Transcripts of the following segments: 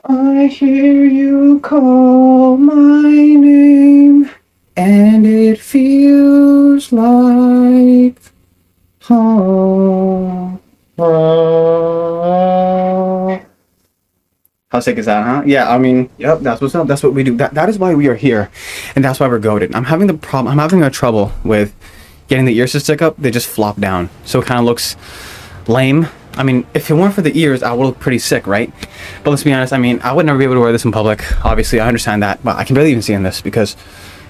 I hear you call my name, and it feels like home. How sick is that, huh? Yeah, I mean, yep, that's what's up. That's what we do. That is why we are here, and that's why we're goated. I'm having a trouble with getting the ears to stick up. They just flop down, so it kind of looks lame. I mean, if it weren't for the ears, I would look pretty sick, right? But let's be honest, I mean, I would never be able to wear this in public. Obviously, I understand that, but I can barely even see in this because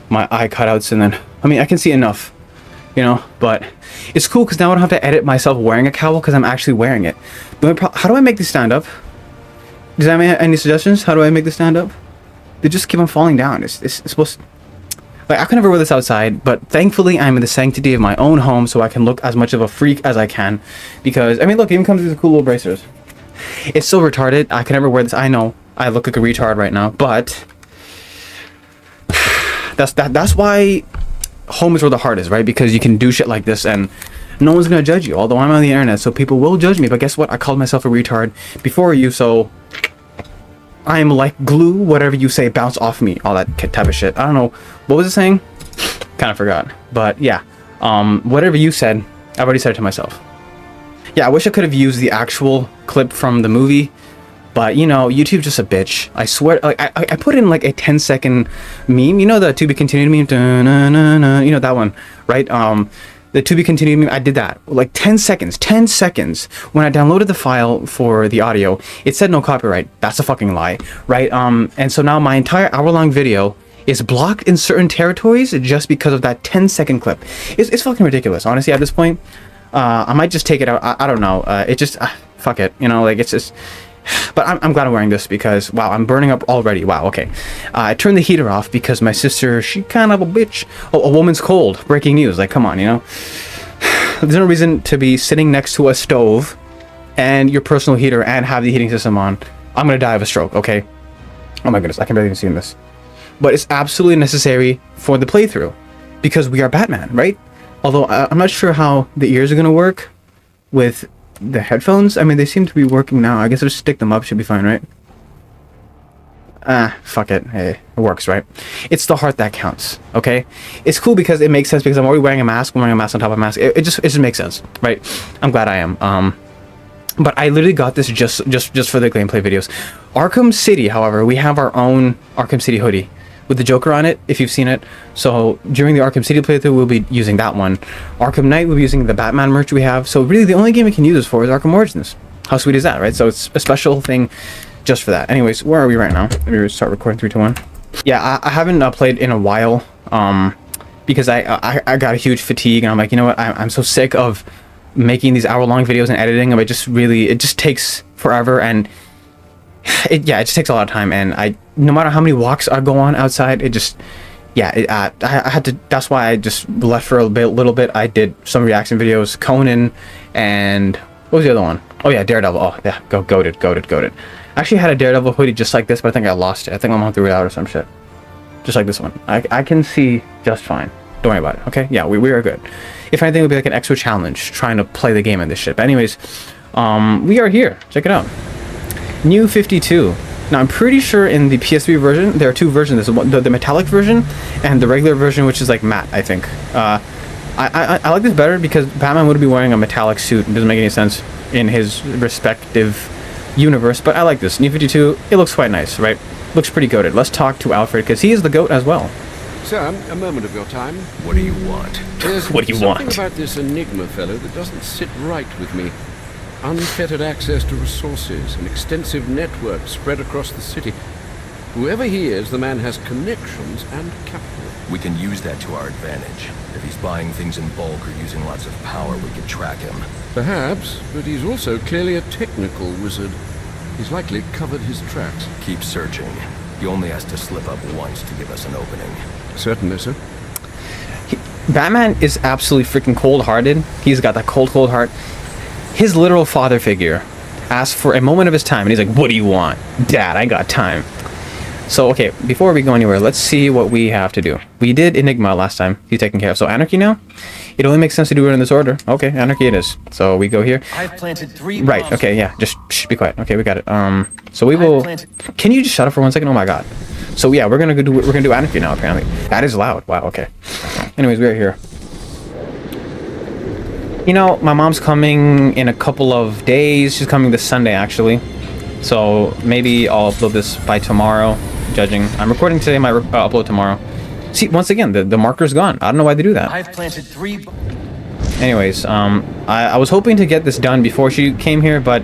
my eye cutouts, and then, I mean, I can see enough, but it's cool because now I don't have to edit myself wearing a cowl because I'm actually wearing it. How do I make this stand up? Does anyone have any suggestions? How do I make this stand up? They just keep on falling down. It's supposed to... Like, I could never wear this outside, but thankfully I'm in the sanctity of my own home, so I can look as much of a freak as I can. Because, I mean, look, it even comes with these cool little bracers. It's so retarded. I can never wear this. I know I look like a retard right now, but that's why home is where the heart is, right? Because you can do shit like this and no one's gonna judge you. Although I'm on the internet, so people will judge me. But guess what? I called myself a retard before you, so I'm like glue. Whatever you say, bounce off me. All that type of shit. I don't know. What was it saying? Kind of forgot. But yeah, whatever you said, I've already said it to myself. Yeah, I wish I could have used the actual clip from the movie, but YouTube's just a bitch. I swear, like I put in like a 10-second meme. You know the to be continued meme? Da-na-na-na, you know that one, right? The to be continued meme, I did that. Like 10 seconds. 10 seconds. When I downloaded the file for the audio, it said no copyright. That's a fucking lie, right? And so now my entire hour-long video is blocked in certain territories just because of that 10-second clip. It's fucking ridiculous, honestly, at this point. I might just take it out. I don't know. It just... fuck it. Like, it's just... But I'm glad I'm wearing this because, wow, I'm burning up already. Wow, okay. I turned the heater off because my sister, she kind of a bitch. Oh, a woman's cold. Breaking news. Like, come on, There's no reason to be sitting next to a stove and your personal heater and have the heating system on. I'm going to die of a stroke, okay? Oh my goodness, I can barely even see this. But it's absolutely necessary for the playthrough because we are Batman, right? Although I'm not sure how the ears are going to work with the headphones. I mean, they seem to be working now. I guess I'll just stick them up. Should be fine, right? Fuck it. Hey, it works, right? It's the heart that counts, okay? It's cool because it makes sense because I'm already wearing a mask. I'm wearing a mask on top of a mask. It just makes sense, right? I'm glad I am. But I literally got this just for the gameplay videos. Arkham City, however, we have our own Arkham City hoodie with the Joker on it, if you've seen it. So during the Arkham City playthrough, we'll be using that one. Arkham Knight, we'll be using the Batman merch we have. So really, the only game we can use this for is Arkham Origins. How sweet is that, right? So it's a special thing just for that. Anyways, where are we right now? Let me start recording 3, 2, 1. Yeah, I haven't played in a while because I got a huge fatigue, and I'm like, you know what? I'm so sick of making these hour-long videos and editing them. It just takes forever, and it just takes a lot of time, and no matter how many walks I go on outside, I had to. That's why I just left for a little bit. I did some reaction videos, Conan, and what was the other one? Oh yeah, Daredevil. Oh yeah, goated. I actually had a Daredevil hoodie just like this, but I think I lost it. I think my mom threw it out or some shit. Just like this one. I can see just fine. Don't worry about it, okay? Yeah, we are good. If anything, it would be like an extra challenge trying to play the game in this shit. But anyways, we are here. Check it out. New 52. Now, I'm pretty sure in the PS3 version, there are two versions. There's the metallic version and the regular version, which is like matte, I think. I like this better because Batman would be wearing a metallic suit. It doesn't make any sense in his respective universe, but I like this. New 52, it looks quite nice, right? Looks pretty goated. Let's talk to Alfred, because he is the goat as well. Sir, a moment of your time. What do you want? What do you want? Something about this Enigma fellow that doesn't sit right with me. Unfettered access to resources, an extensive network spread across the city. Whoever he is, the man has connections and capital. We can use that to our advantage. If he's buying things in bulk or using lots of power, we could track him. Perhaps, but he's also clearly a technical wizard. He's likely covered his tracks. Keep searching. He only has to slip up once to give us an opening. Certainly, sir. Batman is absolutely freaking cold-hearted. He's got that cold heart. His literal father figure asked for a moment of his time, and he's like, what do you want? Dad, I got time. So, okay, before we go anywhere, let's see what we have to do. We did Enigma last time. He's taken care of. So, Anarky now. It only makes sense to do it in this order. Okay, Anarky it is. So we go here. I've planted 3 Right, bombs. okay, yeah. Just be quiet. Okay, we got it. So we will... Can you just shut up for 1 second? Oh my god. So yeah, we're gonna do Anarky now, apparently. That is loud. Wow, okay. Anyways, we're here. You know, my mom's coming in a couple of days. She's coming this Sunday, actually. So maybe I'll upload this by tomorrow, judging. I'm recording today, might upload tomorrow. See, once again, the marker's gone. I don't know why they do that. I've planted 3 Anyways, I was hoping to get this done before she came here, but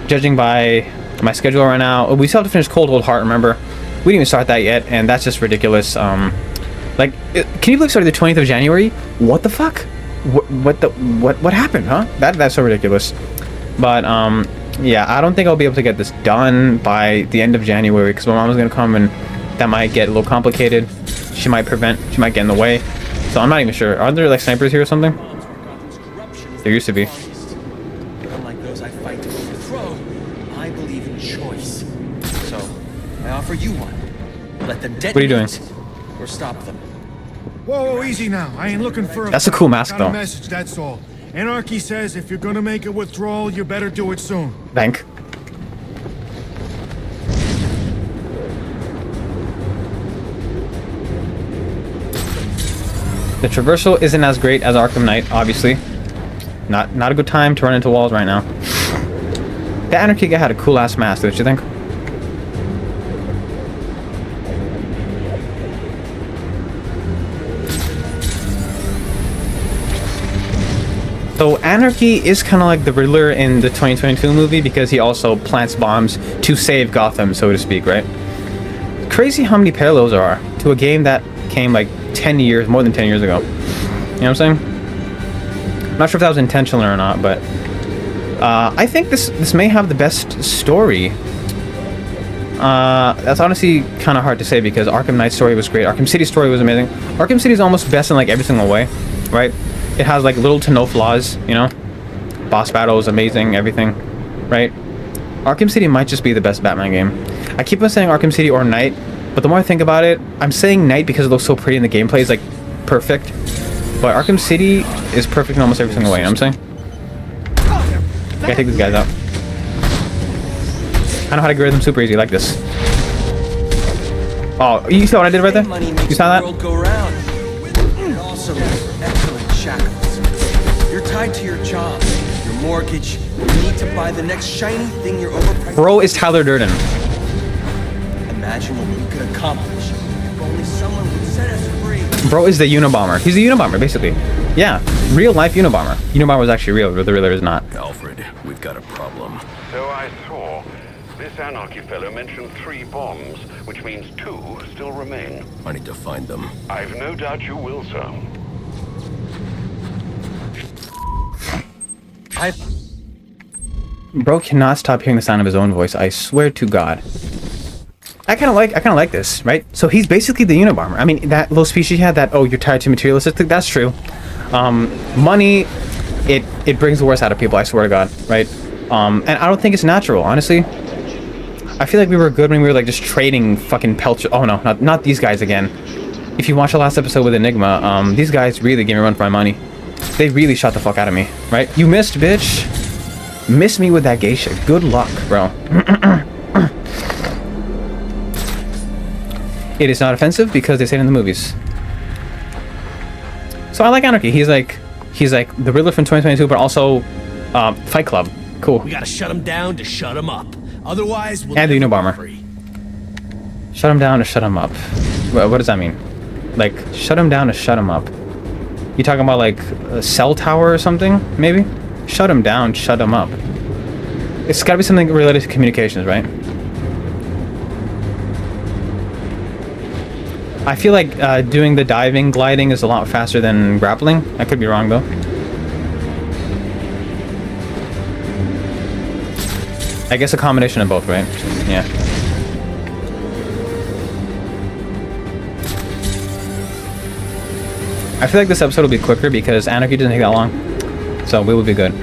judging by my schedule right now, we still have to finish Cold Old Heart, remember? We didn't even start that yet, and that's just ridiculous. Like, can you believe it started the 20th of January? What the fuck? What happened, huh? That's so ridiculous. But, yeah, I don't think I'll be able to get this done by the end of January, because my mom's gonna come, and that might get a little complicated. She might get in the way. So I'm not even sure. Are there, like, snipers here or something? There used to be. Unlike those I fight to overthrow, I believe in choice. So, I offer you one. Let them detonate. What are you doing? Or stop them. Whoa, easy now. I ain't looking for That's a cool mask, got though. a message, that's all. Anarky says if you're gonna make a withdrawal, you better do it soon. Thank. The traversal isn't as great as Arkham Knight, obviously. Not a good time to run into walls right now. The Anarchy guy had a cool ass mask, don't you think? So Anarky is kind of like the Riddler in the 2022 movie because he also plants bombs to save Gotham, so to speak, right? Crazy how many parallels there are to a game that came like 10 years, more than 10 years ago. You know what I'm saying? I'm not sure if that was intentional or not, but I think this may have the best story. That's honestly kind of hard to say because Arkham Knight's story was great. Arkham City's story was amazing. Arkham City is almost best in like every single way, right? It has like little to no flaws, you know? Boss battle is amazing, everything, right? Arkham City might just be the best Batman game. I keep on saying Arkham City or Knight, but the more I think about it, I'm saying Knight because it looks so pretty and the gameplay is like perfect. But Arkham City is perfect in almost every single way, you know what I'm saying? Gotta take these guys out. I know how to get rid of them super easy, like this. Oh, you saw what I did right there? You saw that? Go round. It also makes excellent shackles. You're tied to your job, your mortgage. You need to buy the next shiny thing you're overpriced. Bro is Tyler Durden. Imagine what we could accomplish if only someone would set us free. Bro is the Unabomber. He's the Unabomber, basically. Yeah, real life Unabomber. Unabomber was actually real, but the Riddler is not. Alfred, we've got a problem. So I saw. This Anarchy fellow mentioned 3 bombs, which means 2 still remain. I need to find them. I've no doubt you will, sir. Bro cannot stop hearing the sound of his own voice. I swear to God. I kind of like this, right? So he's basically the Unabomber. I mean, that little speech he had, that "oh, you're tied to materialistic," that's true. Money, it brings the worst out of people. I swear to God, right? And I don't think it's natural, honestly. I feel like we were good when we were like just trading fucking pelts. Oh no, not these guys again. If you watch the last episode with Enigma, these guys really gave me a run for my money. They really shot the fuck out of me, right? You missed, bitch. Miss me with that geisha. Good luck, bro. It is not offensive because they say it in the movies. So I like Anarchy. He's like the Riddler from 2022, but also Fight Club. Cool. We gotta shut him down to shut him up. Otherwise, we'll And the never Unabomber. be free. Shut him down to shut him up. What does that mean? Like, shut him down to shut him up. You talking about like a cell tower or something? Maybe? Shut him down, shut him up. It's gotta be something related to communications, right? I feel like doing the diving, gliding is a lot faster than grappling. I could be wrong though. I guess a combination of both, right? Yeah. I feel like this episode will be quicker because Anarchy doesn't take that long. So we will be good.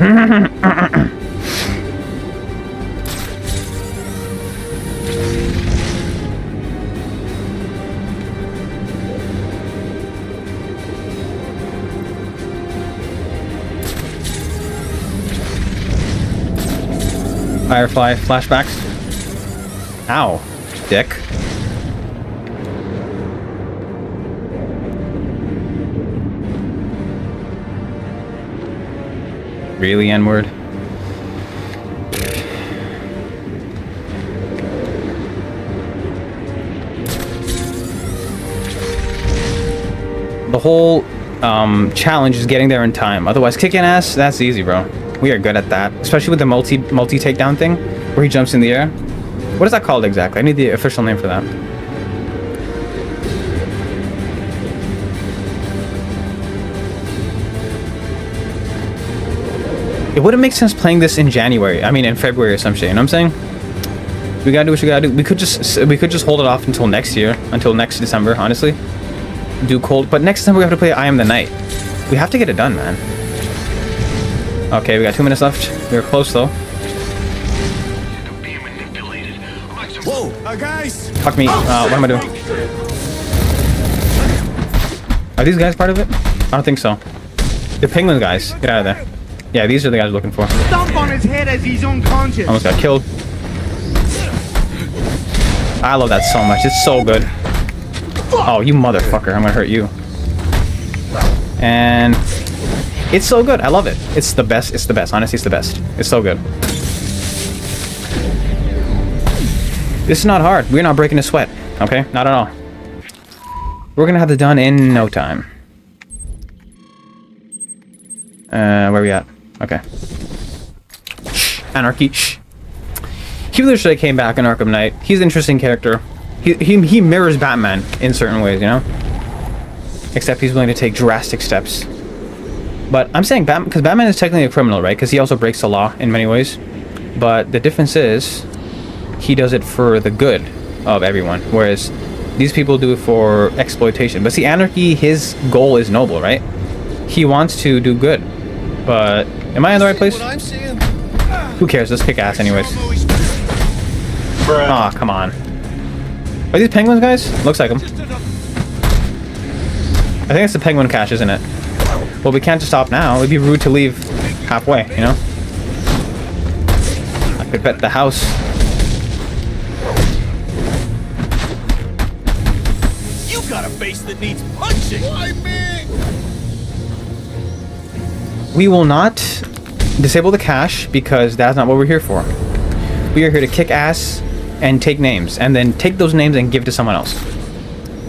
Firefly flashbacks. Ow, dick. Really, N-word? The whole challenge is getting there in time. Otherwise, kicking ass, that's easy, bro. We are good at that. Especially with the multi takedown thing, where he jumps in the air. What is that called exactly? I need the official name for that. It wouldn't make sense playing this in January. I mean, in February or some shit. You know what I'm saying? We gotta do what we gotta do. We could just hold it off until next year, until next December. Honestly, do cold. But next December we have to play I Am the Night. We have to get it done, man. Okay, we got 2 minutes left. We're close though. Whoa! Guys! Fuck me. What am I doing? Are these guys part of it? I don't think so. The penguin guys. Get out of there. Yeah, these are the guys we're looking for. Stomp on his head as he's unconscious. Almost got killed. I love that so much. It's so good. Oh, you motherfucker. I'm gonna hurt you. And it's so good. I love it. It's the best. It's the best. Honestly, it's the best. It's so good. This is not hard. We're not breaking a sweat. Okay? Not at all. We're gonna have it done in no time. Where we at? Okay. Shh. Anarky. Shh. He really should have came back in Arkham Knight. He's an interesting character. He mirrors Batman in certain ways, you know? Except he's willing to take drastic steps. But I'm saying Batman, because Batman is technically a criminal, right? Because he also breaks the law in many ways. But the difference is, he does it for the good of everyone. Whereas these people do it for exploitation. But see, Anarky, his goal is noble, right? He wants to do good. But am I in the right place? Who cares? Let's kick ass anyways. Aw, oh, come on. Are these penguins, guys? Looks like them. I think it's the penguin cache, isn't it? Well, we can't just stop now. It'd be rude to leave halfway, you know? I could bet the house. You got a face that needs punching. Why me? We will not disable the cache because that's not what we're here for. We are here to kick ass and take names, and then take those names and give to someone else.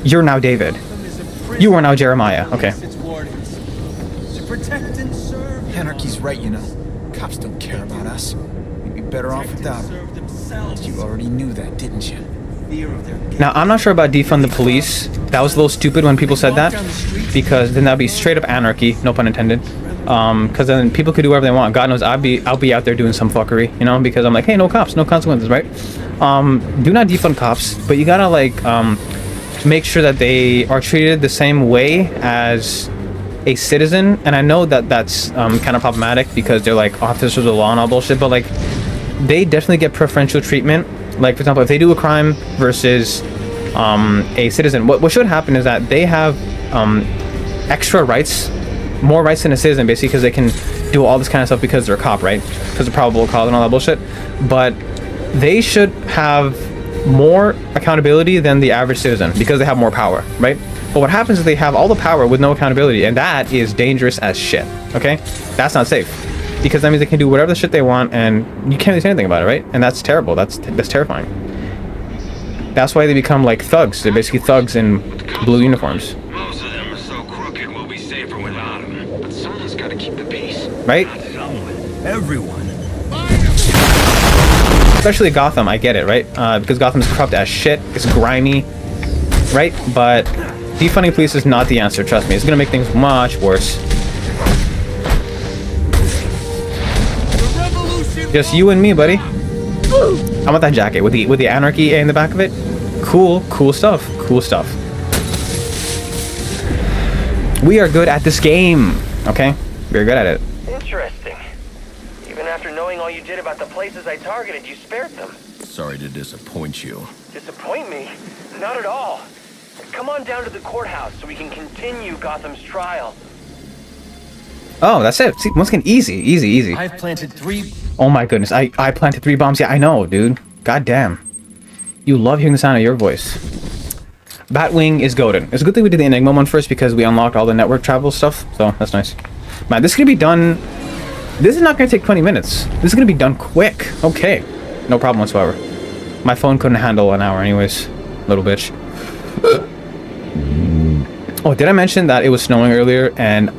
You're now David. You are now Jeremiah. Okay. Anarchy's right, you know. Cops don't care about us. We'd be better off without them. You already knew that, didn't you? Now, I'm not sure about defund the police. That was a little stupid when people said that, because then that'd be straight up anarchy, no pun intended. Because then people could do whatever they want. God knows I'll be out there doing some fuckery, you know, because I'm like, hey, no cops, no consequences, right? Do not defund cops, but you gotta like make sure that they are treated the same way as a citizen. And I know that that's kind of problematic because they're like officers of the law and all bullshit, but like they definitely get preferential treatment. Like, for example, if they do a crime versus a citizen, what should happen is that they have extra rights, more rights than a citizen, basically, because they can do all this kind of stuff because they're a cop, right? Because of probable cause and all that bullshit. But they should have more accountability than the average citizen because they have more power, right? But what happens is they have all the power with no accountability, and that is dangerous as shit, okay? That's not safe. Because that means they can do whatever the shit they want, and you can't really say anything about it, right? And that's terrible. That's terrifying. That's why they become like thugs. They're basically thugs in blue uniforms. Most of them are so crooked we'll be safer without them. But someone's got to keep the peace. Right? Everyone. Especially Gotham, I get it, right? Because Gotham's corrupt as shit. It's grimy, right? But defunding police is not the answer, trust me. It's gonna make things much worse. Just you and me, buddy. I want that jacket with the anarchy in the back of it. Cool stuff. Cool stuff. We are good at this game, okay? We're good at it. Interesting. Even after knowing all you did about the places I targeted, you spared them. Sorry to disappoint you. Disappoint me? Not at all. Come on down to the courthouse so we can continue Gotham's trial. Oh, that's it. See, once again, easy. I've planted 3 Oh my goodness, I planted 3 bombs. Yeah, I know, dude. God damn. You love hearing the sound of your voice. Batwing is goated. It's a good thing we did the Enigma one first because we unlocked all the network travel stuff, so that's nice. Man, this is gonna be done. This is not gonna take 20 minutes. This is gonna be done quick. Okay, no problem whatsoever. My phone couldn't handle an hour anyways. Little bitch. Oh, did I mention that it was snowing earlier? And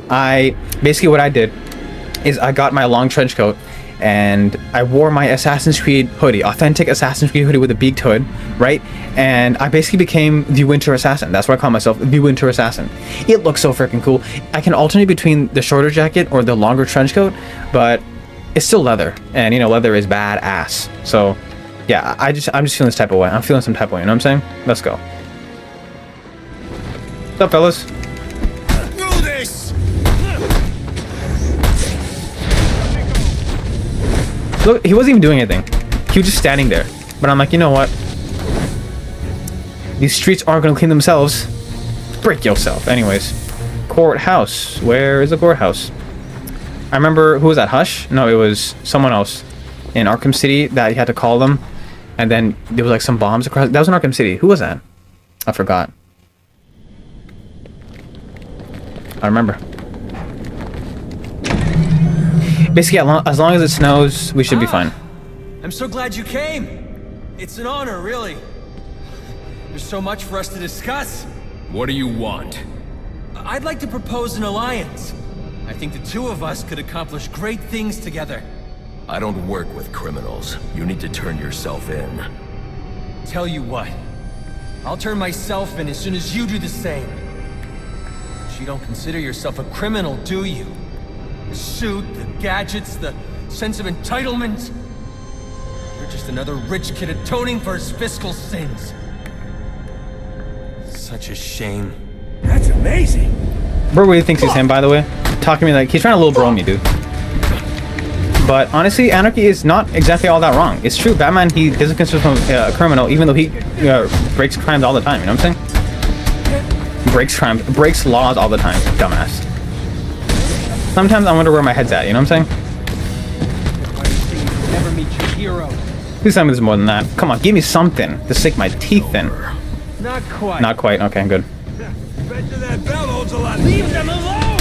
basically what I did is I got my long trench coat and I wore my Assassin's Creed hoodie, authentic Assassin's Creed hoodie with a beaked hood, right? And I basically became the Winter Assassin. That's what I call myself, the Winter Assassin. It looks so freaking cool. I can alternate between the shorter jacket or the longer trench coat, but it's still leather, and you know, leather is badass. So yeah, I'm just feeling this type of way. I'm feeling some type of way, you know what I'm saying? Let's go. What's up, fellas? Do this! Look, he wasn't even doing anything. He was just standing there. But I'm like, you know what? These streets aren't gonna clean themselves. Break yourself. Anyways. Courthouse. Where is the courthouse? I remember, who was that? Hush? No, it was someone else in Arkham City that you had to call them. And then there was like some bombs across. That was in Arkham City. Who was that? I forgot. I remember. Basically, as long as it snows, we should be fine. I'm so glad you came. It's an honor, really. There's so much for us to discuss. What do you want? I'd like to propose an alliance. I think the two of us could accomplish great things together. I don't work with criminals. You need to turn yourself in. Tell you what, I'll turn myself in as soon as you do the same. But you don't consider yourself a criminal, do you? The suit, the gadgets, the sense of entitlement. You're just another rich kid atoning for his fiscal sins. Such a shame. That's amazing. Bro really thinks he's him, by the way. Talking to me like, he's trying to little bro me, dude. But honestly, Anarky is not exactly all that wrong. It's true, Batman, he doesn't consider himself a criminal, even though he breaks crimes all the time, you know what I'm saying? Breaks laws all the time, dumbass. Sometimes I wonder where my head's at, you know what I'm saying? Never meet your hero. Please tell me there's more than that. Come on, give me something to sink my teeth in. Not quite. Not quite, okay, good. Bet you that bell holds a lot. Leave them alone!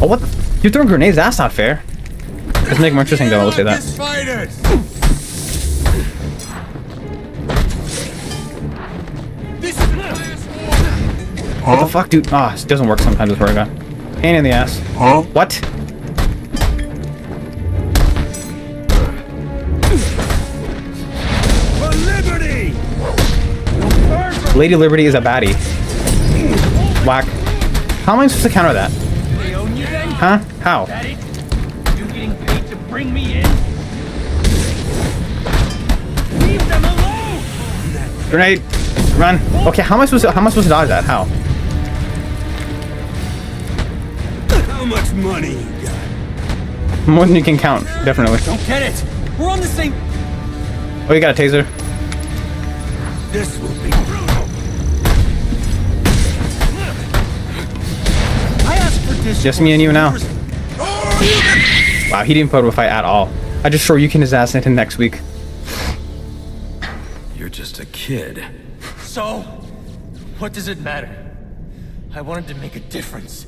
Oh, what the? You're throwing grenades? That's not fair. Let's make it more interesting, though, I'll say that. Fighters. This is the last one! What the fuck, dude? Ah, it doesn't work sometimes, I swear to God. Pain in the ass. What? For liberty. Lady Liberty is a baddie. Whack. How am I supposed to counter that? They own you then? Huh? How? That it? You getting paid to bring me in? Leave them alone! Grenade! Run! Okay, how am I supposed to dodge that? How? How much money you got? More than you can count, definitely. Don't get it! We're on the same... Oh, you got a taser? This will be brutal. I asked for this. Just me and you now. Wow, he didn't put up a fight at all. I just sure you can assassinate him next week. You're just a kid. So, what does it matter? I wanted to make a difference.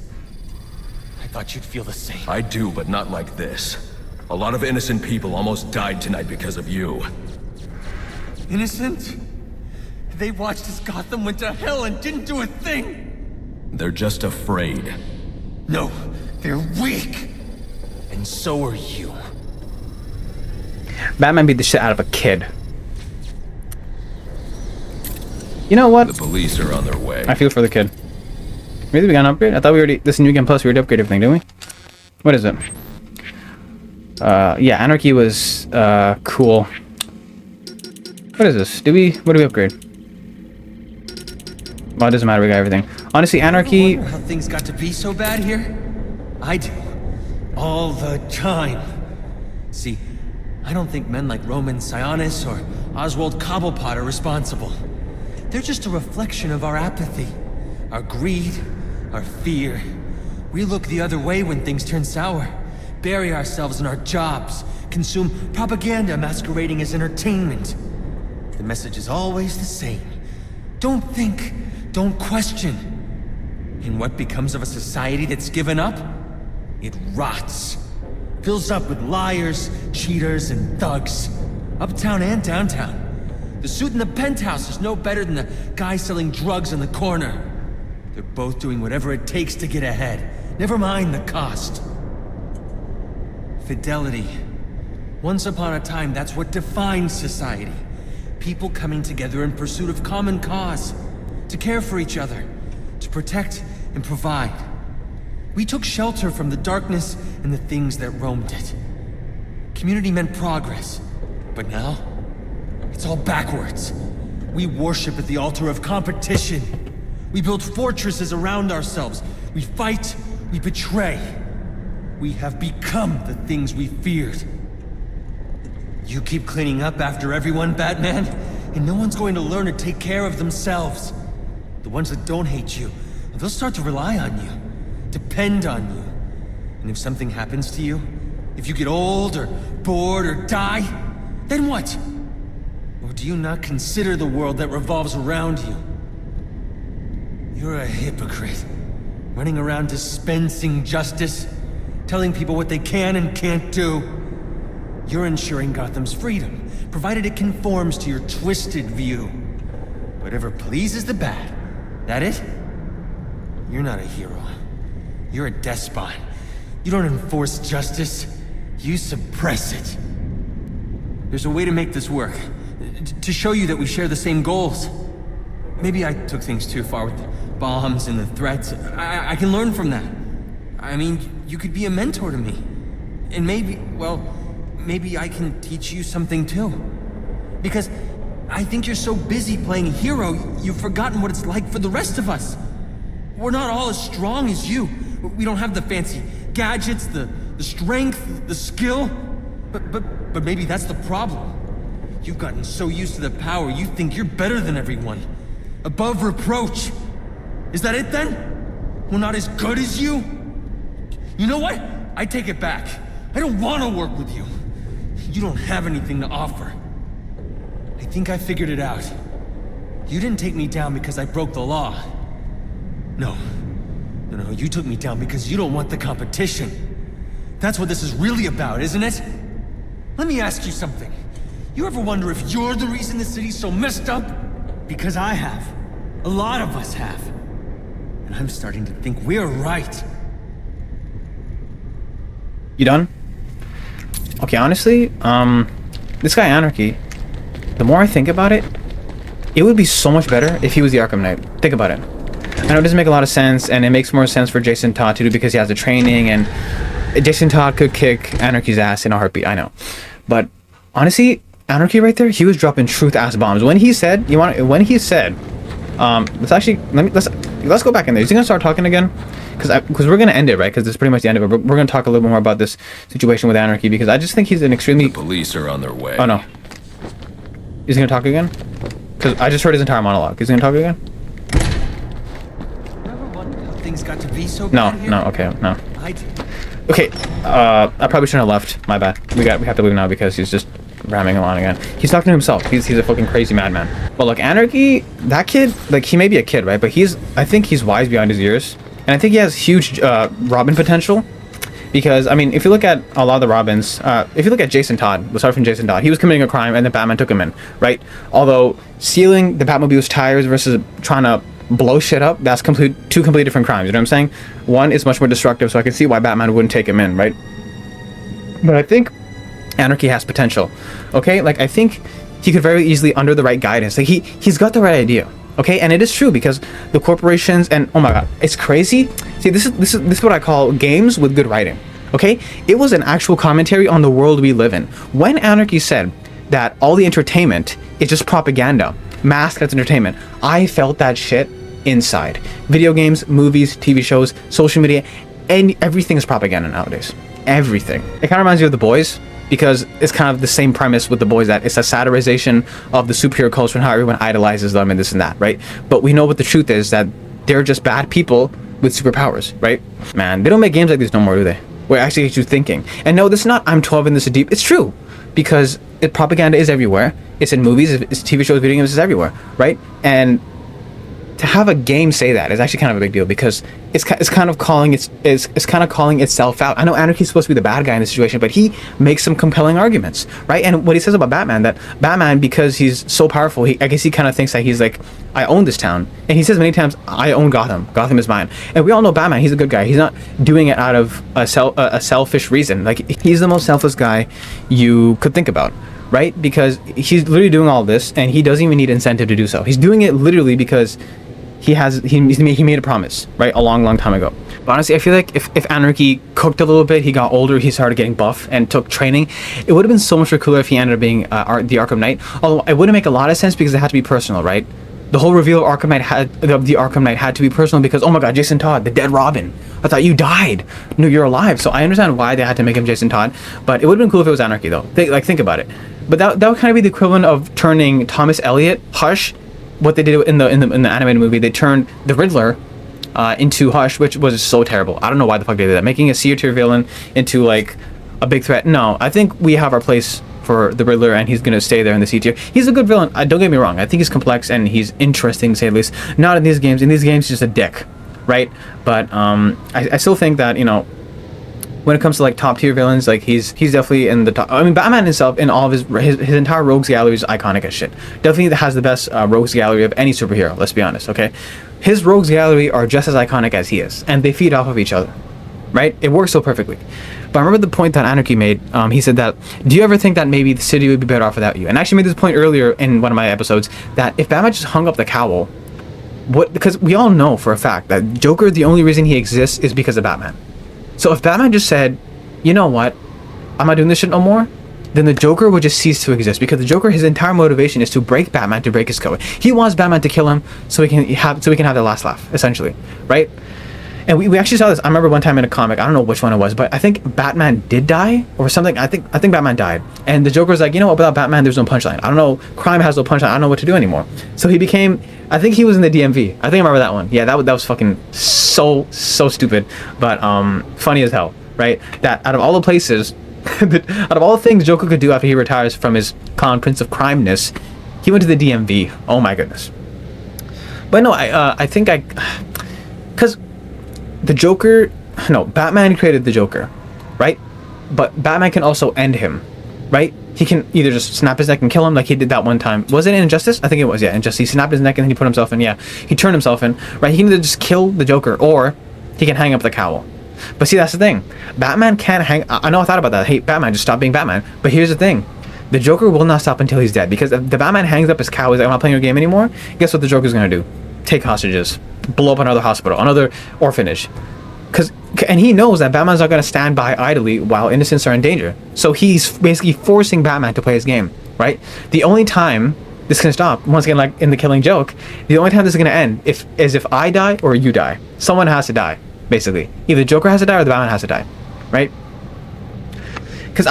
I thought you'd feel the same. I do, but not like this. A lot of innocent people almost died tonight because of you. Innocent? They watched as Gotham went to hell and didn't do a thing! They're just afraid. No, they're weak! And so are you. Batman beat the shit out of a kid. You know what? The police are on their way. I feel for the kid. Maybe we got an upgrade? I thought we already... This New Game Plus, we already upgraded everything, didn't we? What is it? Yeah, Anarky was, cool. What is this? What do we upgrade? Well, it doesn't matter, we got everything. Honestly, Anarky... I wonder how things got to be so bad here? I do. All the time. See, I don't think men like Roman Sionis or Oswald Cobblepot are responsible. They're just a reflection of our apathy, our greed, our fear. We look the other way when things turn sour, bury ourselves in our jobs, consume propaganda masquerading as entertainment. The message is always the same. Don't think, don't question. And what becomes of a society that's given up? It rots. Fills up with liars, cheaters, and thugs. Uptown and downtown. The suit in the penthouse is no better than the guy selling drugs on the corner. They're both doing whatever it takes to get ahead. Never mind the cost. Fidelity. Once upon a time, that's what defined society. People coming together in pursuit of common cause. To care for each other. To protect and provide. We took shelter from the darkness and the things that roamed it. Community meant progress. But now, it's all backwards. We worship at the altar of competition. We build fortresses around ourselves. We fight, we betray. We have become the things we feared. You keep cleaning up after everyone, Batman, and no one's going to learn to take care of themselves. The ones that don't hate you, they'll start to rely on you, depend on you. And if something happens to you, if you get old or bored or die, then what? Or do you not consider the world that revolves around you? You're a hypocrite, running around dispensing justice, telling people what they can and can't do. You're ensuring Gotham's freedom, provided it conforms to your twisted view. Whatever pleases the bad. That it? You're not a hero. You're a despot. You don't enforce justice. You suppress it. There's a way to make this work. To show you that we share the same goals. Maybe I took things too far with the bombs and the threats. I can learn from that. I mean, you could be a mentor to me. And maybe, well, maybe I can teach you something too. Because I think you're so busy playing hero, you've forgotten what it's like for the rest of us. We're not all as strong as you. We don't have the fancy gadgets, the strength, the skill. But maybe that's the problem. You've gotten so used to the power, you think you're better than everyone. Above reproach. Is that it then? We're not as good as you? You know what? I take it back. I don't want to work with you. You don't have anything to offer. I think I figured it out. You didn't take me down because I broke the law. No, you took me down because you don't want the competition. That's what this is really about, isn't it? Let me ask you something. You ever wonder if you're the reason the city's so messed up? Because I have. A lot of us have. And I'm starting to think we're right. You done? Okay, honestly, this guy Anarky, the more I think about it, it would be so much better if he was the Arkham Knight. Think about it. I know it doesn't make a lot of sense, and it makes more sense for Jason Todd to do because he has the training, and Jason Todd could kick Anarky's ass in a heartbeat, I know. But honestly, Anarky right there, he was dropping truth ass bombs. When he said, let's go back in there. Is he gonna start talking again? Because we're gonna end it, right? Because this is pretty much the end of it. But we're gonna talk a little bit more about this situation with Anarky because I just think he's an extremely. The police are on their way. Oh no. Is he gonna talk again? Because I just heard his entire monologue. Is he gonna talk again? Never wondered how things got to be so No, bad here? no, okay, no. I do. Okay, I probably shouldn't have left. My bad. We have to leave now because he's just ramming on again. He's talking to himself. He's a fucking crazy madman. But look, Anarky, that kid, like he may be a kid, right? But I think he's wise beyond his years, and I think he has huge Robin potential. Because I mean, if you look at a lot of the Robins, if you look at Jason Todd, let's start from Jason Todd. He was committing a crime, and then Batman took him in, right? Although stealing the Batmobile's tires versus trying to blow shit up, that's two completely different crimes. You know what I'm saying? One is much more destructive, so I can see why Batman wouldn't take him in, right? But I think Anarky has potential. Okay, like I think he could very easily, under the right guidance, like he's got the right idea. Okay, and it is true because the corporations and oh my god, it's crazy. See, this is what I call games with good writing. Okay, it was an actual commentary on the world we live in. When Anarky said that all the entertainment is just propaganda, masked as entertainment, I felt that shit inside. Video games, movies, TV shows, social media, and everything is propaganda nowadays. Everything. It kind of reminds me of The Boys. Because it's kind of the same premise with The Boys, that it's a satirization of the superhero culture and how everyone idolizes them and this and that, right? But we know what the truth is, that they're just bad people with superpowers, right? Man, they don't make games like this no more, do they? where it actually gets you thinking. And no, this is not I'm 12 and this is deep. It's true, because propaganda is everywhere. It's in movies, it's TV shows, video games, it's everywhere, right? And to have a game say that is actually kind of a big deal, because it's kind of calling itself out. I know Anarky's supposed to be the bad guy in this situation, but he makes some compelling arguments, right? And what he says about Batman, that Batman, because he's so powerful, I guess he kind of thinks that he's like, I own this town. And he says many times, I own Gotham. Gotham is mine. And we all know Batman, he's a good guy. He's not doing it out of a selfish reason. Like, he's the most selfless guy you could think about, right? Because he's literally doing all this, and he doesn't even need incentive to do so. He's doing it literally because he made a promise, right, a long time ago. But honestly, I feel like if Anarky cooked a little bit, he got older, he started getting buff and took training, it would have been so much more cooler if he ended up being the Arkham Knight. Although it wouldn't make a lot of sense, because it had to be personal, right? The whole reveal of the Arkham Knight had to be personal, because, oh my god, Jason Todd, the dead Robin. I thought you died. No, you're alive. So I understand why they had to make him Jason Todd, but it would have been cool if it was Anarky, though. Think about it. But that would kind of be the equivalent of turning Thomas Elliot, Hush. What they did in the animated movie, they turned the Riddler into Hush, which was so terrible. I don't know why the fuck they did that. Making a C tier villain into like a big threat. No, I think we have our place for the Riddler, and he's gonna stay there in the C tier. He's a good villain. Don't get me wrong. I think he's complex and he's interesting, to say the least. Not in these games. In these games, he's just a dick, right? But I still think that, you know, when it comes to like top tier villains, like he's definitely in the top. I mean, Batman himself, in all of his entire rogues gallery is iconic as shit. Definitely has the best rogues gallery of any superhero. Let's be honest, okay? His rogues gallery are just as iconic as he is, and they feed off of each other, right? It works so perfectly. But I remember the point that Anarky made. He said that, do you ever think that maybe the city would be better off without you? And I actually made this point earlier in one of my episodes, that if Batman just hung up the cowl, because we all know for a fact that Joker, the only reason he exists is because of Batman. So if Batman just said, you know what, I'm not doing this shit no more, then the Joker would just cease to exist, because the Joker, his entire motivation is to break Batman, to break his code. He wants Batman to kill him so we can have the last laugh, essentially, right? And we actually saw this. I remember one time in a comic, I don't know which one it was, but I think Batman did die or something. I think Batman died, and the Joker's like, you know what, without Batman there's no punchline. I don't know, crime has no punchline. I don't know what to do anymore. So he became, I think he was in the DMV. I think I remember that one. Yeah, that was fucking so stupid, but funny as hell, right? That out of all the places, out of all the things Joker could do after he retires from his Clown Prince of Crimeness, he went to the DMV. Oh my goodness. But no, I think because the Joker, no, Batman created the Joker, right? But Batman can also end him, right? He can either just snap his neck and kill him, like he did that one time. Was it in Injustice? I think it was, yeah, Injustice. He snapped his neck and then he put himself in, yeah. He turned himself in, right? He can either just kill the Joker, or he can hang up the cowl. But see, that's the thing. Batman can't hang... I know I thought about that. Hey, Batman, just stop being Batman. But here's the thing. The Joker will not stop until he's dead. Because if the Batman hangs up his cowl, he's like, I'm not playing your game anymore, guess what the Joker's gonna do? Take hostages. Blow up another hospital. Another orphanage. And he knows that Batman's not gonna stand by idly while innocents are in danger. So he's basically forcing Batman to play his game, right? The only time this can stop, once again, like in the Killing Joke, the only time this is gonna end is if I die or you die. Someone has to die. Basically, either Joker has to die or the Batman has to die, right? Because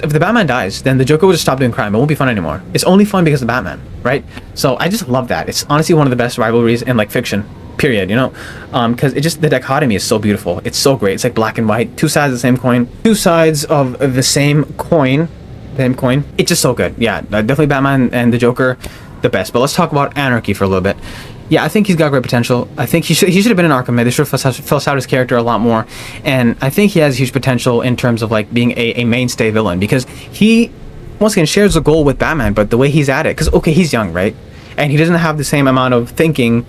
if the Batman dies, then the Joker will just stop doing crime. It won't be fun anymore. It's only fun because of Batman, right? So I just love that. It's honestly one of the best rivalries in like fiction, period. You know, because the dichotomy is so beautiful. It's so great. It's like black and white, two sides of the same coin, two sides of the same coin. It's just so good. Yeah, definitely Batman and the Joker, the best. But let's talk about Anarky for a little bit. Yeah, I think he's got great potential. I think he should have been an Arkham Knight. They should have fleshed out his character a lot more. And I think he has huge potential in terms of like being a mainstay villain, because he, once again, shares the goal with Batman, but the way he's at it, because okay, he's young, right? And he doesn't have the same amount of thinking.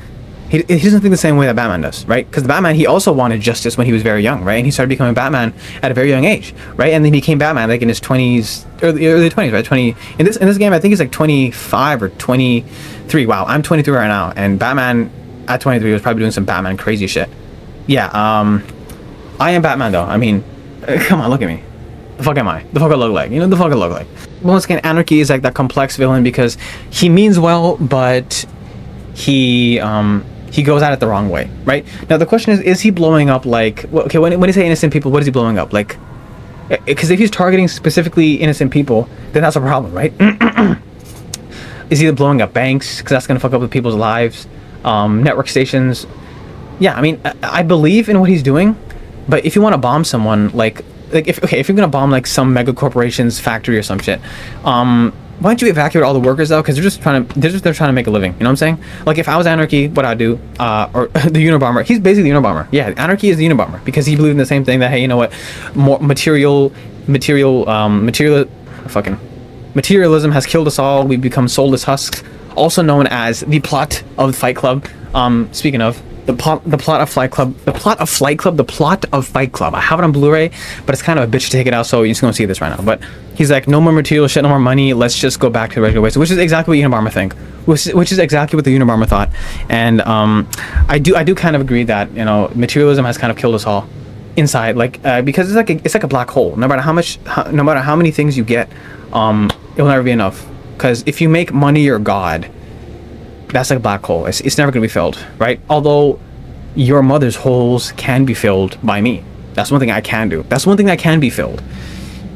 He doesn't think the same way that Batman does, right? Because the Batman, he also wanted justice when he was very young, right? And he started becoming Batman at a very young age, right? And then he became Batman like in his 20s, early 20s, right? In this game, I think he's like 25 or 23. Wow, I'm 23 right now, and Batman at 23 was probably doing some Batman crazy shit. Yeah, I am Batman though. I mean, come on, look at me. The fuck am I? The fuck I look like? You know, the fuck I look like. Once again, Anarky is like that complex villain because he means well, but he goes at it the wrong way, right? Now the question is he blowing up like, okay, when you say innocent people, what is he blowing up? Like, because if he's targeting specifically innocent people, then that's a problem, right? Is he blowing up banks, because that's going to fuck up with people's lives, network stations? Yeah, I mean, I believe in what he's doing, but if you want to bomb someone, like, like if you're gonna bomb like some mega corporation's factory or some shit, why don't you evacuate all the workers though? Because they're trying to make a living. You know what I'm saying? Like if I was Anarky, what I'd do, or the Unabomber. He's basically the Unabomber. Yeah, Anarky is the Unabomber because he believed in the same thing that, hey, you know what, more materialism has killed us all. We become soulless husks. Also known as the plot of Fight Club. Speaking of the plot of Fight Club. I have it on Blu-ray, but it's kind of a bitch to take it out, so you're just gonna see this right now. But he's like, no more material shit, no more money. Let's just go back to the regular ways, which is exactly what Unabomber think. Which is exactly what the Unabomber thought. And I do kind of agree that, you know, materialism has kind of killed us all inside, like because it's like a black hole. No matter how many things you get, it'll never be enough. Because if you make money your god, that's like a black hole. It's never going to be filled, right? Although your mother's holes can be filled by me. That's one thing I can do. That's one thing that can be filled.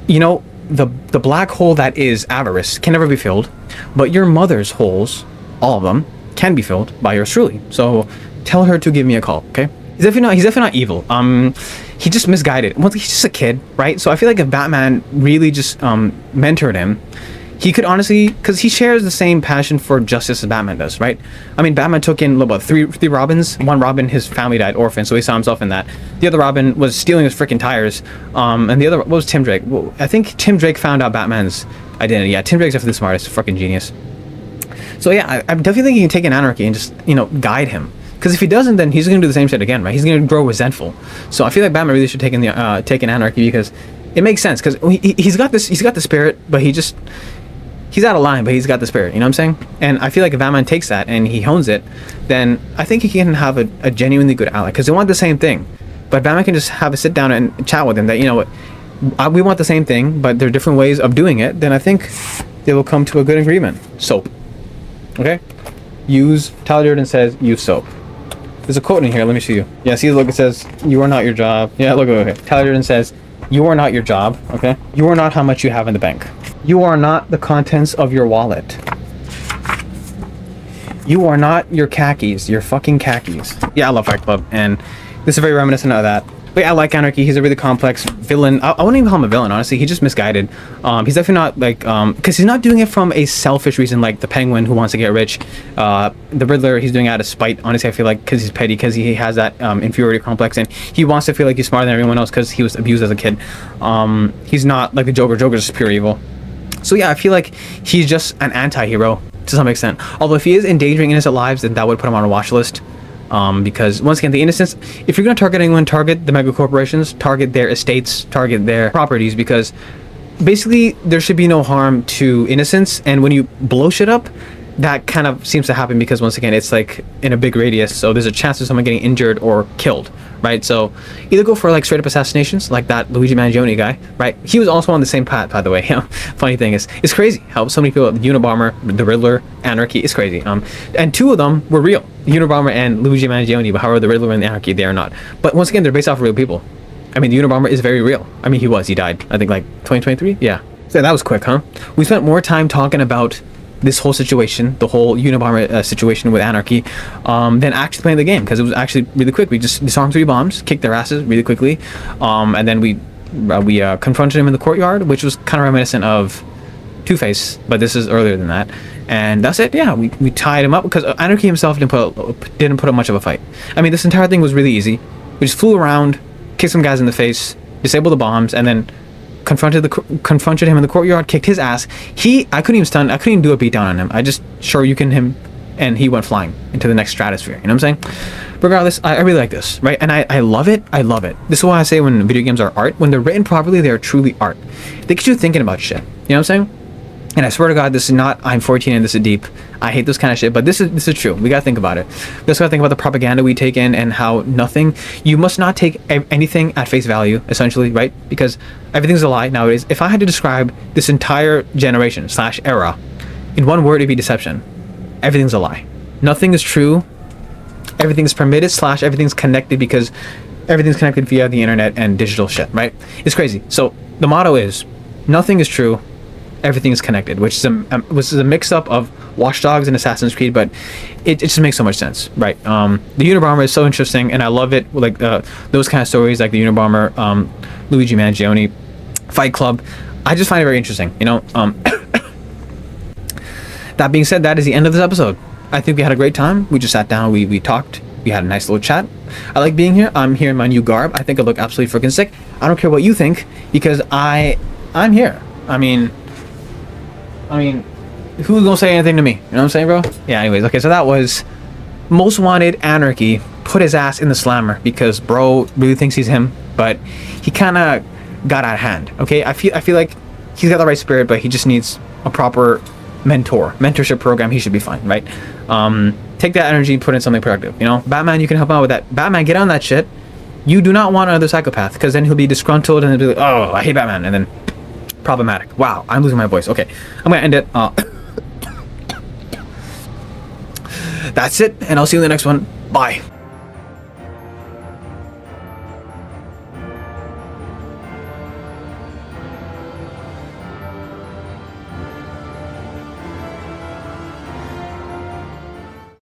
You know, the black hole that is avarice can never be filled, but your mother's holes, all of them, can be filled by yours truly. So tell her to give me a call, okay? He's definitely not evil. He just misguided. He's just a kid, right? So I feel like if Batman really just mentored him, he could honestly, because he shares the same passion for justice as Batman does, right? I mean, Batman took in about three Robins. One Robin, his family died orphan, so he saw himself in that. The other Robin was stealing his freaking tires. And the other, what was Tim Drake? Well, I think Tim Drake found out Batman's identity. Yeah, Tim Drake's definitely the smartest, fucking genius. So yeah, I definitely think he can take an Anarky and just, you know, guide him. Because if he doesn't, then he's gonna do the same shit again, right? He's gonna grow resentful. So I feel like Batman really should take an Anarky because it makes sense. Because he's got the spirit, but he's out of line, but he's got the spirit, you know what I'm saying? And I feel like if Batman takes that and he hones it, then I think he can have a genuinely good ally, because they want the same thing. But Batman can just have a sit down and chat with him that, you know what, we want the same thing, but there are different ways of doing it. Then I think they will come to a good agreement. Soap. Okay? Tyler Durden says, use soap. There's a quote in here, let me show you. Yeah, see, look, it says, you are not your job. Yeah, look, okay. Tyler Durden says, you are not your job, okay? You are not how much you have in the bank. You are not the contents of your wallet. You are not your khakis, your fucking khakis. Yeah, I love Fight Club, and this is very reminiscent of that. But yeah, I like Anarky. He's a really complex villain. I wouldn't even call him a villain, honestly. He's just misguided. He's definitely not like, because he's not doing it from a selfish reason like the Penguin who wants to get rich. The Riddler, he's doing it out of spite, honestly, I feel like, because he's petty, because he has that inferiority complex, and he wants to feel like he's smarter than everyone else because he was abused as a kid. He's not like the Joker. Joker's just pure evil. So yeah, I feel like he's just an anti-hero to some extent. Although if he is endangering innocent lives, then that would put him on a watch list. Because once again, the innocence, if you're going to target anyone, target the mega corporations, target their estates, target their properties, because basically there should be no harm to innocents. And when you blow shit up, that kind of seems to happen because once again, it's like in a big radius, so there's a chance of someone getting injured or killed, right? So either go for like straight up assassinations like that Luigi Mangione guy, right? He was also on the same path, by the way. Funny thing is, it's crazy how so many people, the Unabomber, the Riddler, Anarky, it's crazy. And two of them were real, the Unabomber and Luigi Mangione, but however the Riddler and the Anarky, they are not. But once again, they're based off of real people. I mean, the Unabomber is very real. I mean, he died, I think like 2023, yeah. So that was quick, huh? We spent more time talking about this whole situation, the whole Unabomber situation with Anarky, than actually playing the game, because it was actually really quick. We just disarmed 3 bombs, kicked their asses really quickly, and then we confronted him in the courtyard, which was kind of reminiscent of Two-Face, but this is earlier than that. And that's it. Yeah, we tied him up because Anarky himself didn't put up much of a fight. I mean, this entire thing was really easy. We just flew around, kicked some guys in the face, disabled the bombs, and then confronted him in the courtyard, kicked his ass. I couldn't even do a beatdown on him. I just shoryuken him, and he went flying into the next stratosphere. You know what I'm saying? Regardless, I really like this, right? And I love it. I love it. This is why I say when video games are art, when they're written properly, they are truly art. They get you thinking about shit. You know what I'm saying? And I swear to God, this is not I'm 14 and this is deep. I hate this kind of shit, but this is true. We gotta think about it. We also gotta think about the propaganda we take in and how you must not take anything at face value, essentially, right? Because everything's a lie nowadays. If I had to describe this entire generation / era in one word, it'd be deception. Everything's a lie. Nothing is true. Everything's permitted / everything's connected because everything's connected via the internet and digital shit, right? It's crazy. So the motto is, nothing is true. Everything is connected, which is a mix-up of Watch Dogs and Assassin's Creed, but it just makes so much sense, right? The Unabomber is so interesting, and I love it. Like those kind of stories, like the Unabomber Luigi Mangione, Fight Club. I just find it very interesting, you know. That being said, that is the end of this episode. I think we had a great time. We just sat down, we talked, we had a nice little chat. I like being here. I'm here in my new garb. I think I look absolutely freaking sick. I don't care what you think, because I'm here. I mean, who's gonna say anything to me? You know what I'm saying, bro? Yeah, anyways, okay, so that was Most Wanted Anarky. Put his ass in the slammer because bro really thinks he's him, but he kind of got out of hand. Okay, I feel like he's got the right spirit, but he just needs a proper mentorship program. He should be fine, right? Take that energy and put in something productive, you know. Batman, you can help out with that. Batman, get on that shit. You do not want another psychopath, because then he'll be disgruntled and he'll be like, oh, I hate Batman, and then problematic. Wow, I'm losing my voice. Okay, I'm gonna end it. That's it, and I'll see you in the next one. Bye.